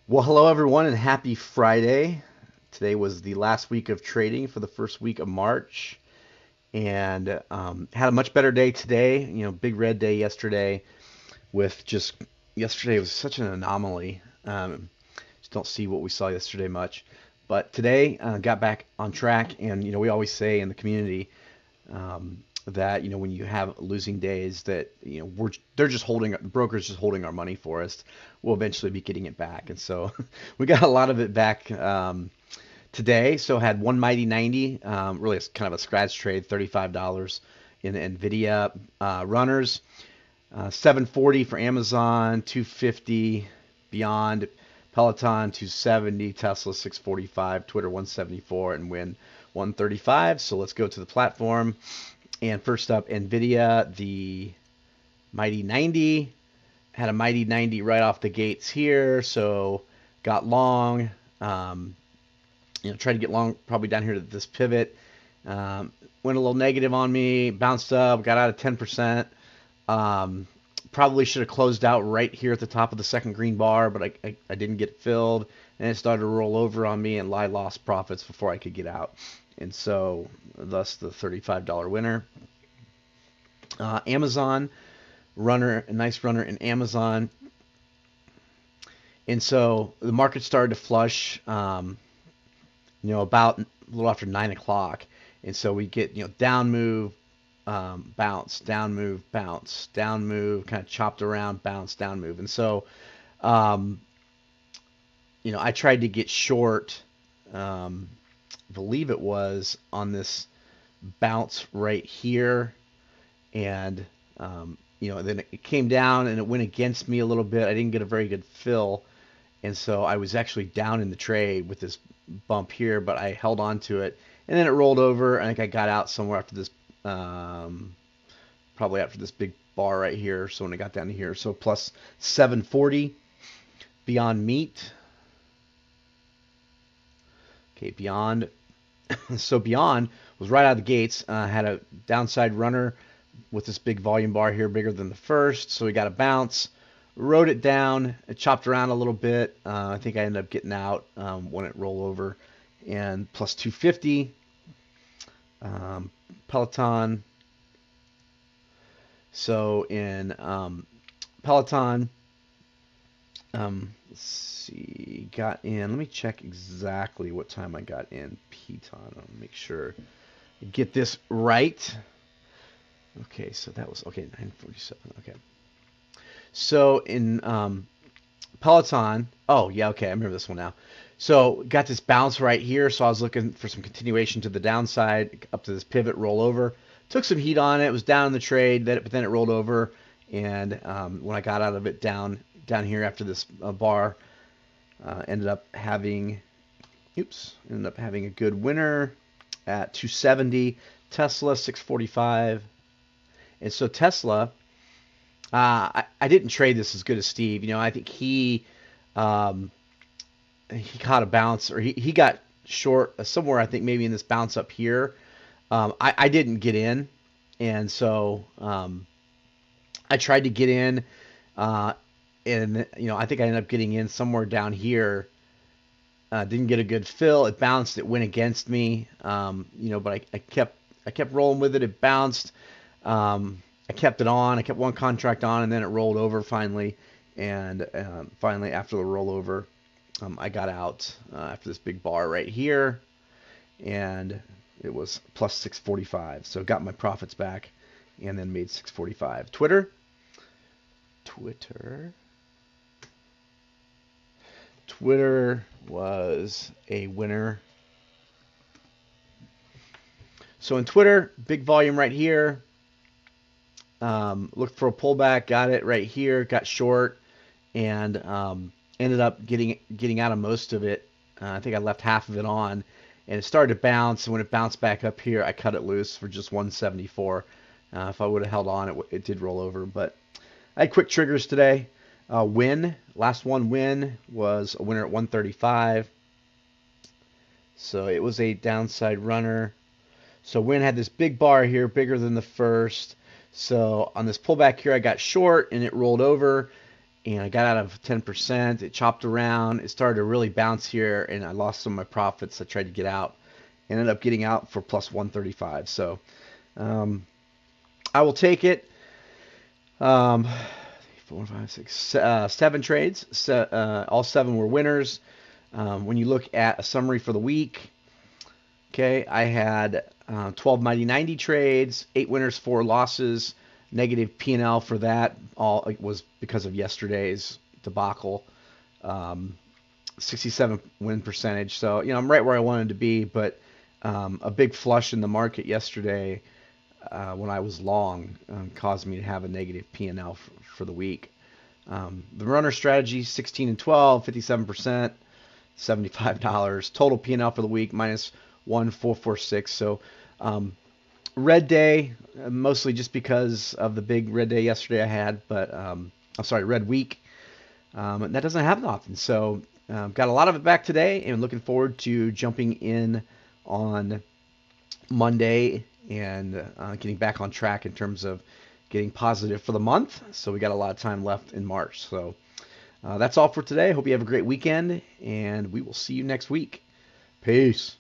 Well, hello everyone, and happy Friday. Today was the last week of trading for the first week of March, and had a much better day today. Big red day yesterday. With just yesterday was such an anomaly. Just don't see what we saw yesterday much, but today got back on track. And we always say in the community that when you have losing days, that they're just holding, the broker's just holding our money for us. We'll eventually be getting it back, and so we got a lot of it back today. So had one mighty 90, really it's kind of a scratch trade, $35 in the Nvidia runners, 740 for Amazon, 250 Beyond, Peloton 270, Tesla 645, Twitter 174, and Win 135. So let's go to the platform. And first up, Nvidia, the Mighty 90, had a Mighty 90 right off the gates here, so got long. Tried to get long probably down here to this pivot. Went a little negative on me, bounced up, got out of 10%. Probably should have closed out right here at the top of the second green bar, but I didn't get filled, and it started to roll over on me, and I lost profits before I could get out. And so, thus the $35 winner. Amazon runner, a nice runner in Amazon. And so the market started to flush, about a little after 9 o'clock. And so we get, down move, bounce, down move, bounce, down move, kind of chopped around, bounce, down move. And so, I tried to get short, believe it was on this bounce right here. And, then it came down and it went against me a little bit. I didn't get a very good fill. And so I was actually down in the trade with this bump here, but I held on to it. And then it rolled over. I think I got out somewhere after this, probably after this big bar right here. So when I got down to here, so plus 740, Beyond Meat. Okay, Beyond. So Beyond was right out of the gates. Had a downside runner with this big volume bar here, bigger than the first. So we got a bounce, rode it down, it chopped around a little bit. I think I ended up getting out when it rolled over, and plus 250. Peloton. So in Peloton, let's see, got in. Let me check exactly what time I got in Peloton. I'll make sure I get this right. Okay, so that was okay, 9:47. Okay. So in Peloton, oh yeah, okay, I remember this one now. So got this bounce right here, so I was looking for some continuation to the downside up to this pivot rollover. Took some heat on it. It was down in the trade, but then it rolled over, and when I got out of it down here after this bar, ended up having a good winner at 270. Tesla 645, and so Tesla. I didn't trade this as good as Steve. I think um, he caught a bounce, or he got short somewhere. I think maybe in this bounce up here. I didn't get in, and so I tried to get in, and I think I ended up getting in somewhere down here. Didn't get a good fill. It bounced. It went against me. But I kept rolling with it. It bounced. I kept it on. I kept one contract on, and then it rolled over finally. And finally, after the rollover, I got out after this big bar right here, and it was plus 645. So got my profits back, and then made 645. Twitter was a winner. So in Twitter, big volume right here. Looked for a pullback, got it right here, got short, and ended up getting out of most of it. I think I left half of it on, and it started to bounce. And when it bounced back up here, I cut it loose for just 174. If I would have held on, it did roll over. But I had quick triggers today. Last one win was a winner at 135. So it was a downside runner. So Win had this big bar here, bigger than the first. So on this pullback here, I got short and it rolled over. and I got out of 10%. It chopped around. It started to really bounce here, and I lost some of my profits. I tried to get out. Ended up getting out for plus 135. So I will take it. 4, 5, 6, 7 trades. All 7 were winners. When you look at a summary for the week, okay, I had 12 Mighty 90 trades, 8 winners, 4 losses, negative P&L for that. All it was because of yesterday's debacle. 67 win percentage. So, I'm right where I wanted to be, but a big flush in the market yesterday when I was long caused me to have a negative P&L for the week. The runner strategy, 16 and 12, 57%, $75. Total P&L for the week, minus 1,446. So red day, mostly just because of the big red day yesterday I had, but red week. That doesn't happen often. So got a lot of it back today, and looking forward to jumping in on Monday and getting back on track in terms of getting positive for the month. So we got a lot of time left in March. So that's all for today. Hope you have a great weekend, and we will see you next week. Peace.